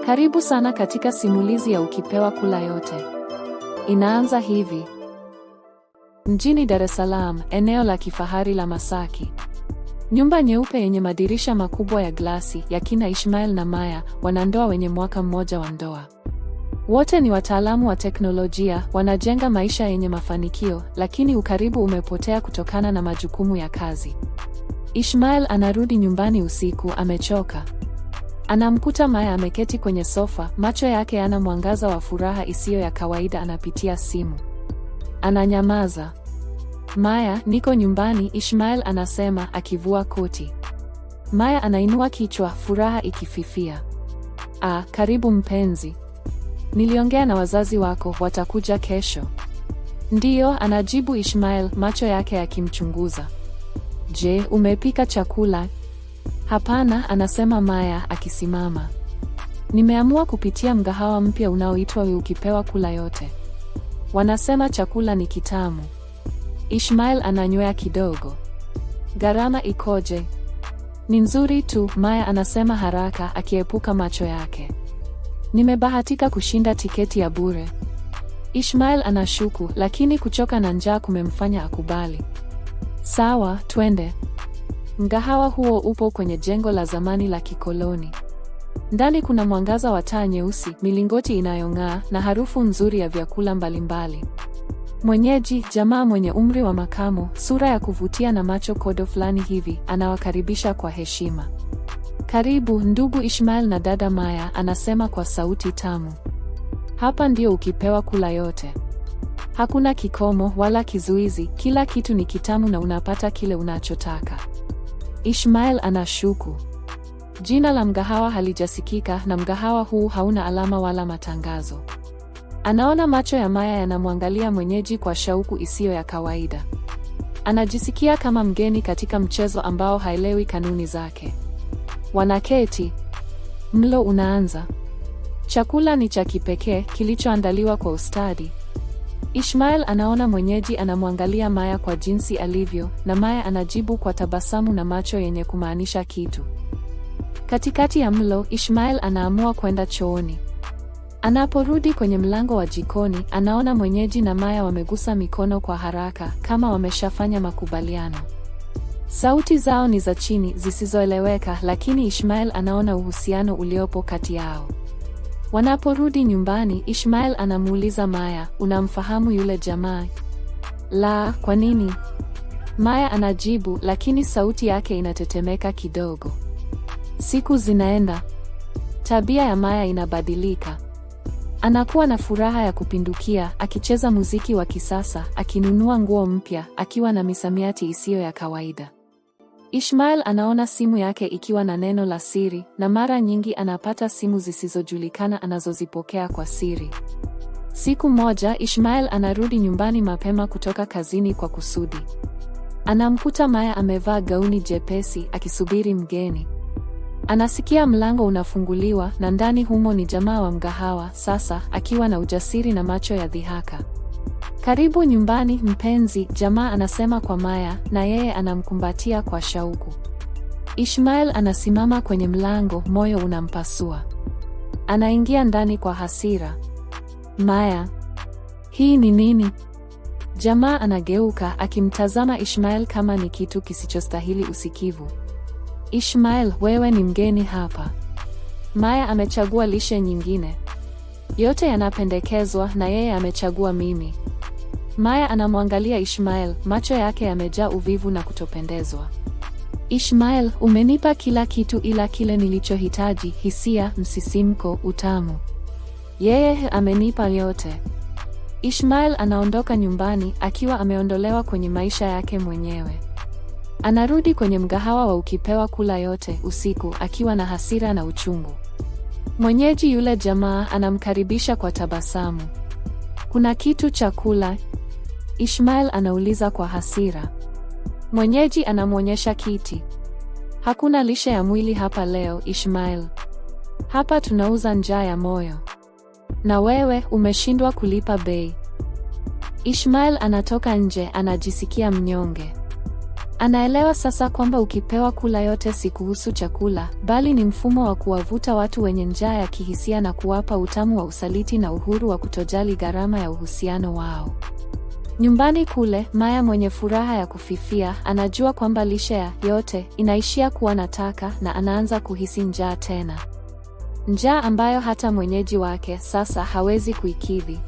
Karibu sana katika simulizi ya Ukipewa Kula Yote. Inaanza hivi. Mjini Dar es Salaam, eneo la kifahari la Masaki. Nyumba nyeupe yenye madirisha makubwa ya glasi ya kina Ishmael na Maya, wanandoa wenye mwaka mmoja wa ndoa. Wote ni wataalamu wa teknolojia, wanajenga maisha yenye mafanikio, lakini ukaribu umepotea kutokana na majukumu ya kazi. Ishmael anarudi nyumbani usiku amechoka. Anamkuta Maya ameketi kwenye sofa, macho yake yana mwangaza wa furaha isiyo ya kawaida. Anapitia simu. Ananyamaza. Maya, niko nyumbani, Ishmael anasema akivua koti. Maya anainua kichwa, furaha ikififia. Karibu mpenzi. Niliongea na wazazi wako, watakuja kesho. Ndiyo, anajibu Ishmael, macho yake yakimchunguza. Je, umepika chakula? Hapana, anasema Maya akisimama. Nimeamua kupitia mgahawa mpya unaoitwa Ukipewa Kula Yote. Wanasema chakula ni kitamu. Ishmael ananywea kidogo. Gharama ikoje? Ni nzuri tu, Maya anasema haraka akiepuka macho yake. Nimebahatika kushinda tiketi ya bure. Ishmael anashuku, lakini kuchoka na njaa kumemfanya akubali. Sawa, twende. Mgahawa huo upo kwenye jengo la zamani la kikoloni. Ndani kuna mwangaza wa taa nyeusi, milingoti inayong'aa na harufu nzuri ya vyakula mbalimbali. Mwenyeji, jamaa mwenye umri wa makamo, sura ya kuvutia na macho kodo fulani hivi, anawakaribisha kwa heshima. Karibu ndugu Ishmael na dada Maya, anasema kwa sauti tamu. Hapa ndio Ukipewa Kula Yote. Hakuna kikomo wala kizuizi, kila kitu ni kitamu na unapata kile unachotaka. Ishmael anashuku. Jina la mgahawa halijasikika na mgahawa huu hauna alama wala matangazo. Anaona macho ya Maya yanamwangalia mwenyeji kwa shauku isiyo ya kawaida. Anajisikia kama mgeni katika mchezo ambao haelewi kanuni zake. Wanaketi. Mlo unaanza. Chakula ni cha kipekee, kilichoandaliwa kwa ustadi. Ishmael anaona mwenyeji anamwangalia Maya kwa jinsi alivyo, na Maya anajibu kwa tabasamu na macho yenye kumaanisha kitu. Katikati ya mlo, Ishmael anaamua kwenda chooni. Anaporudi kwenye mlango wa jikoni, anaona mwenyeji na Maya wamegusa mikono kwa haraka, kama wameshafanya makubaliano. Sauti zao ni za chini, zisizoeleweka, lakini Ishmael anaona uhusiano uliopo kati yao. Wanaporudi nyumbani, Ishmael anamuuliza Maya, unamfahamu yule jamaa? La, kwa nini? Maya anajibu, lakini sauti yake inatetemeka kidogo. Siku zinaenda. Tabia ya Maya inabadilika. Anakuwa na furaha ya kupindukia, akicheza muziki wa kisasa, akinunua nguo mpya, akiwa na misamiati isiyo ya kawaida. Ishmael anaona simu yake ikiwa na neno la siri, na mara nyingi anapata simu zisizojulikana anazozipokea kwa siri. Siku moja, Ishmael anarudi nyumbani mapema kutoka kazini kwa kusudi. Anamkuta Maya amevaa gauni jepesi, akisubiri mgeni. Anasikia mlango unafunguliwa, na ndani humo ni jamaa wa mgahawa, sasa akiwa na ujasiri na macho ya dhihaka. Karibu nyumbani mpenzi, jamaa anasema kwa Maya, na yeye anamkumbatia kwa shauku. Ishmael anasimama kwenye mlango, moyo unampasua. Anaingia ndani kwa hasira. Maya, hii ni nini? Jamaa anageuka, akimtazama Ishmael kama ni kitu kisichostahili usikivu. Ishmael, wewe ni mgeni hapa. Maya amechagua lishe nyingine. Yote yanapendekezwa na yeye amechagua mimi. Maya anamwangalia Ishmael, macho yake yamejaa uvivu na kutopendezwa. Ishmael, umenipa kila kitu ila kile nilichohitaji, hisia, msisimko, utamu. Yeye amenipa yote. Ishmael anaondoka nyumbani, akiwa ameondolewa kwenye maisha yake mwenyewe. Anarudi kwenye mgahawa wa Ukipewa Kula Yote usiku, akiwa na hasira na uchungu. Mwenyeji yule jamaa anamkaribisha kwa tabasamu. Kuna kitu cha kula? Ishmael anauliza kwa hasira. Mwenyeji anamwonyesha kiti. Hakuna lishe ya mwili hapa leo, Ishmael. Hapa tunauza njaa ya moyo. Na wewe umeshindwa kulipa bei. Ishmael anatoka nje, anajisikia mnyonge. Anaelewa sasa kwamba ukipewa kula yote si kuhusu chakula, bali ni mfumo wa kuwavuta watu wenye njaa ya kihisia na kuwapa utamu wa usaliti na uhuru wa kutojali gharama ya uhusiano wao. Nyumbani kule, Maya mwenye furaha ya kufifia, anajua kwamba lishe ya yote inaishia kuwa nataka na anaanza kuhisi njaa tena. Njaa ambayo hata mwenyeji wake sasa hawezi kuikidhi.